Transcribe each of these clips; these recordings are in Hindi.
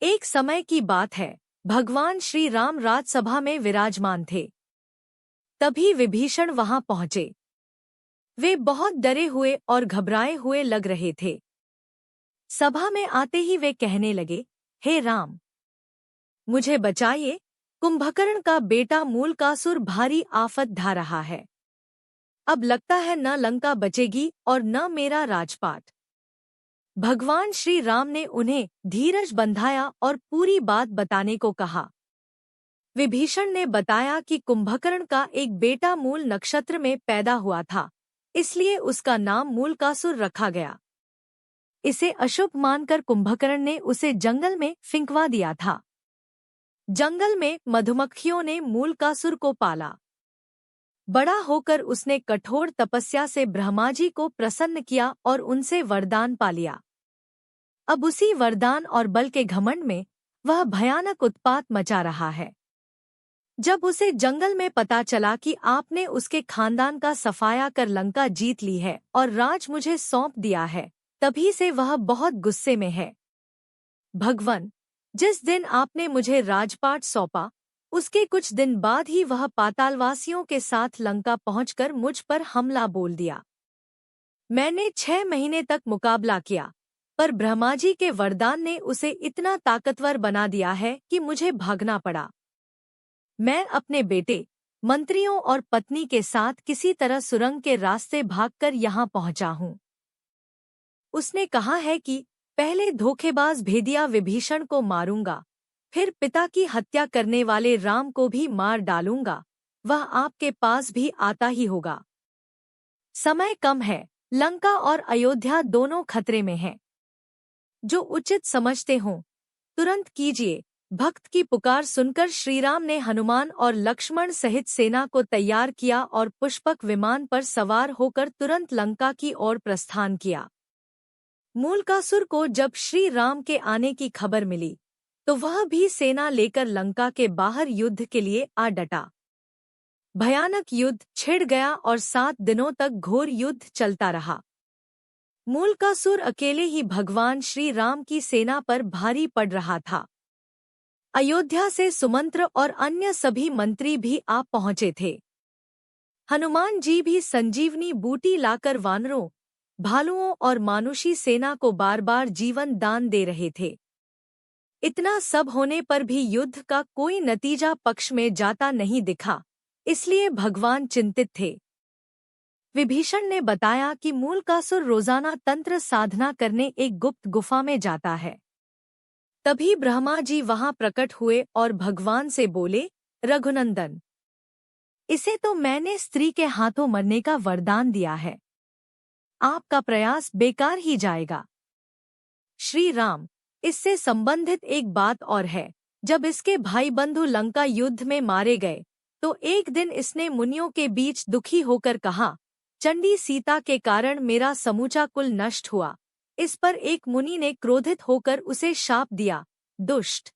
एक समय की बात है, भगवान श्री राम राजसभा में विराजमान थे। तभी विभीषण वहां पहुंचे। वे बहुत डरे हुए और घबराए हुए लग रहे थे। सभा में आते ही वे कहने लगे, हे राम, मुझे बचाइए, कुंभकर्ण का बेटा मूलकासुर भारी आफत ढा रहा है। अब लगता है न लंका बचेगी और न मेरा राजपाट। भगवान श्री राम ने उन्हें धीरज बंधाया और पूरी बात बताने को कहा। विभीषण ने बताया कि कुंभकर्ण का एक बेटा मूल नक्षत्र में पैदा हुआ था, इसलिए उसका नाम मूलकासुर रखा गया। इसे अशुभ मानकर कुंभकर्ण ने उसे जंगल में फिंकवा दिया था। जंगल में मधुमक्खियों ने मूलकासुर को पाला। बड़ा होकर उसने कठोर तपस्या से ब्रह्मा जी को प्रसन्न किया और उनसे वरदान पा लिया। अब उसी वरदान और बल के घमंड में वह भयानक उत्पात मचा रहा है। जब उसे जंगल में पता चला कि आपने उसके खानदान का सफाया कर लंका जीत ली है और राज मुझे सौंप दिया है, तभी से वह बहुत गुस्से में है। भगवन, जिस दिन आपने मुझे राजपाट सौंपा, उसके कुछ दिन बाद ही वह पातालवासियों के साथ लंका पहुंचकर मुझ पर हमला बोल दिया। मैंने 6 महीने तक मुकाबला किया, पर ब्रह्मा जी के वरदान ने उसे इतना ताकतवर बना दिया है कि मुझे भागना पड़ा। मैं अपने बेटे, मंत्रियों और पत्नी के साथ किसी तरह सुरंग के रास्ते भागकर यहाँ पहुँचा हूँ। उसने कहा है कि पहले धोखेबाज भेदिया विभीषण को मारूंगा, फिर पिता की हत्या करने वाले राम को भी मार डालूंगा। वह आपके पास भी आता ही होगा। समय कम है, लंका और अयोध्या दोनों खतरे में हैं। जो उचित समझते हों, तुरंत कीजिए। भक्त की पुकार सुनकर श्रीराम ने हनुमान और लक्ष्मण सहित सेना को तैयार किया और पुष्पक विमान पर सवार होकर तुरंत लंका की ओर प्रस्थान किया। मूलकासुर को जब श्री राम के आने की खबर मिली, तो वह भी सेना लेकर लंका के बाहर युद्ध के लिए आ डटा। भयानक युद्ध छिड़ गया और 7 दिनों तक घोर युद्ध चलता रहा। मूलकासुर अकेले ही भगवान श्री राम की सेना पर भारी पड़ रहा था। अयोध्या से सुमंत्र और अन्य सभी मंत्री भी आ पहुंचे थे। हनुमान जी भी संजीवनी बूटी लाकर वानरों, भालुओं और मानुषी सेना को बार बार जीवन दान दे रहे थे। इतना सब होने पर भी युद्ध का कोई नतीजा पक्ष में जाता नहीं दिखा, इसलिए भगवान चिंतित थे। विभीषण ने बताया कि मूलकासुर रोजाना तंत्र साधना करने एक गुप्त गुफा में जाता है। तभी ब्रह्मा जी वहां प्रकट हुए और भगवान से बोले, रघुनंदन, इसे तो मैंने स्त्री के हाथों मरने का वरदान दिया है। आपका प्रयास बेकार ही जाएगा। श्री राम, इससे संबंधित एक बात और है। जब इसके भाई बंधु लंका युद्ध में मारे गए, तो एक दिन इसने मुनियों के बीच दुखी होकर कहा, चंडी सीता के कारण मेरा समूचा कुल नष्ट हुआ। इस पर एक मुनि ने क्रोधित होकर उसे शाप दिया, दुष्ट,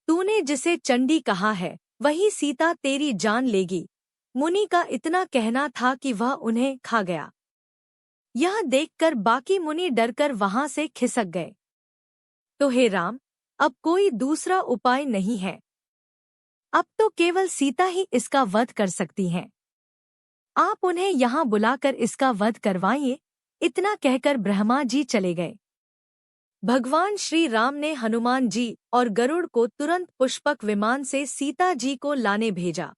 तूने जिसे चंडी कहा है, वही सीता तेरी जान लेगी। मुनि का इतना कहना था कि वह उन्हें खा गया। यह देखकर बाकी मुनि डरकर वहां से खिसक गए। तो हे राम, अब कोई दूसरा उपाय नहीं है। अब तो केवल सीता ही इसका वध कर सकती हैं। आप उन्हें यहाँ बुलाकर इसका वध करवाइए। इतना कहकर ब्रह्मा जी चले गए। भगवान श्री राम ने हनुमान जी और गरुड़ को तुरंत पुष्पक विमान से सीता जी को लाने भेजा।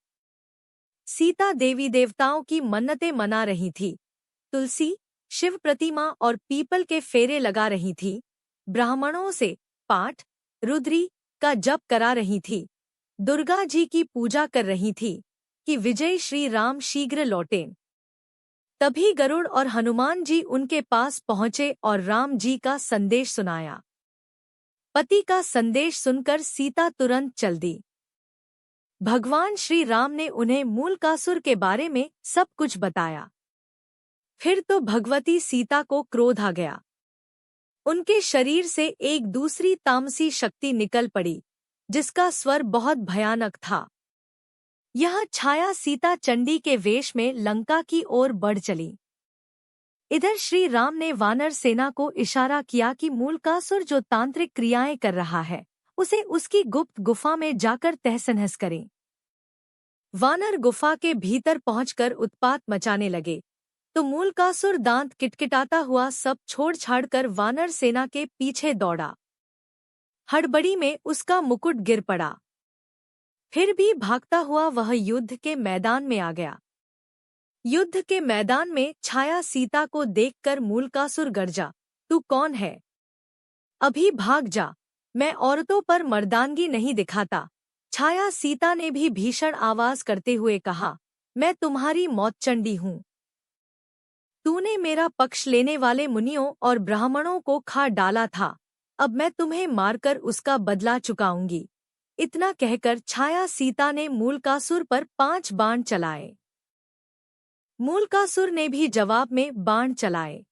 सीता देवी देवताओं की मन्नतें मना रही थी, तुलसी, शिव प्रतिमा और पीपल के फेरे लगा रही थी, ब्राह्मणों से पाठ, रुद्री का जप करा रही थी, दुर्गा जी की पूजा कर रही थी कि विजय श्री राम शीघ्र लौटें। तभी गरुड़ और हनुमान जी उनके पास पहुंचे और राम जी का संदेश सुनाया। पति का संदेश सुनकर सीता तुरंत चल दी। भगवान श्री राम ने उन्हें मूलकासुर के बारे में सब कुछ बताया। फिर तो भगवती सीता को क्रोध आ गया। उनके शरीर से एक दूसरी तामसी शक्ति निकल पड़ी, जिसका स्वर बहुत भयानक था। यह छाया सीता चंडी के वेश में लंका की ओर बढ़ चली। इधर श्री राम ने वानर सेना को इशारा किया कि मूलकासुर जो तांत्रिक क्रियाएं कर रहा है उसे उसकी गुप्त गुफा में जाकर तहस-नहस करें। वानर गुफा के भीतर पहुंचकर उत्पात मचाने लगे तो मूलकासुर दांत किटकिटाता हुआ सब छोड़-छाड़ कर वानर सेना के पीछे दौड़ा। हड़बड़ी में उसका मुकुट गिर पड़ा। फिर भी भागता हुआ वह युद्ध के मैदान में आ गया। युद्ध के मैदान में छाया सीता को देखकर मूलकासुर गर्जा, तू कौन है? अभी भाग जा, मैं औरतों पर मर्दानगी नहीं दिखाता। छाया सीता ने भी भीषण आवाज करते हुए कहा, मैं तुम्हारी मौतचंडी हूँ। तूने मेरा पक्ष लेने वाले मुनियों और ब्राह्मणों को खा डाला था, अब मैं तुम्हें मारकर उसका बदला चुकाऊंगी। इतना कहकर छाया सीता ने मूलकासुर पर 5 बाण चलाए। मूलकासुर ने भी जवाब में बाण चलाए।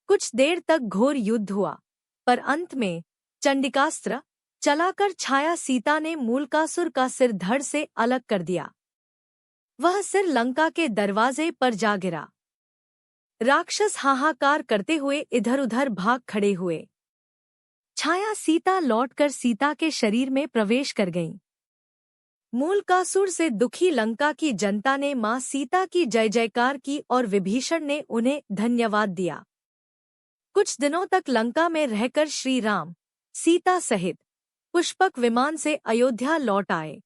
कुछ देर तक घोर युद्ध हुआ, पर अंत में चंडिकास्त्र चलाकर छाया सीता ने मूलकासुर का सिर धड़ से अलग कर दिया। वह सिर लंका के दरवाजे पर जा गिरा। राक्षस हाहाकार करते हुए इधर-उधर भाग खड़े हुए। छाया सीता लौटकर सीता के शरीर में प्रवेश कर गईं। मूलकासुर से दुखी लंका की जनता ने मां सीता की जय जयकार की और विभीषण ने उन्हें धन्यवाद दिया। कुछ दिनों तक लंका में रहकर श्री राम सीता सहित पुष्पक विमान से अयोध्या लौट आए।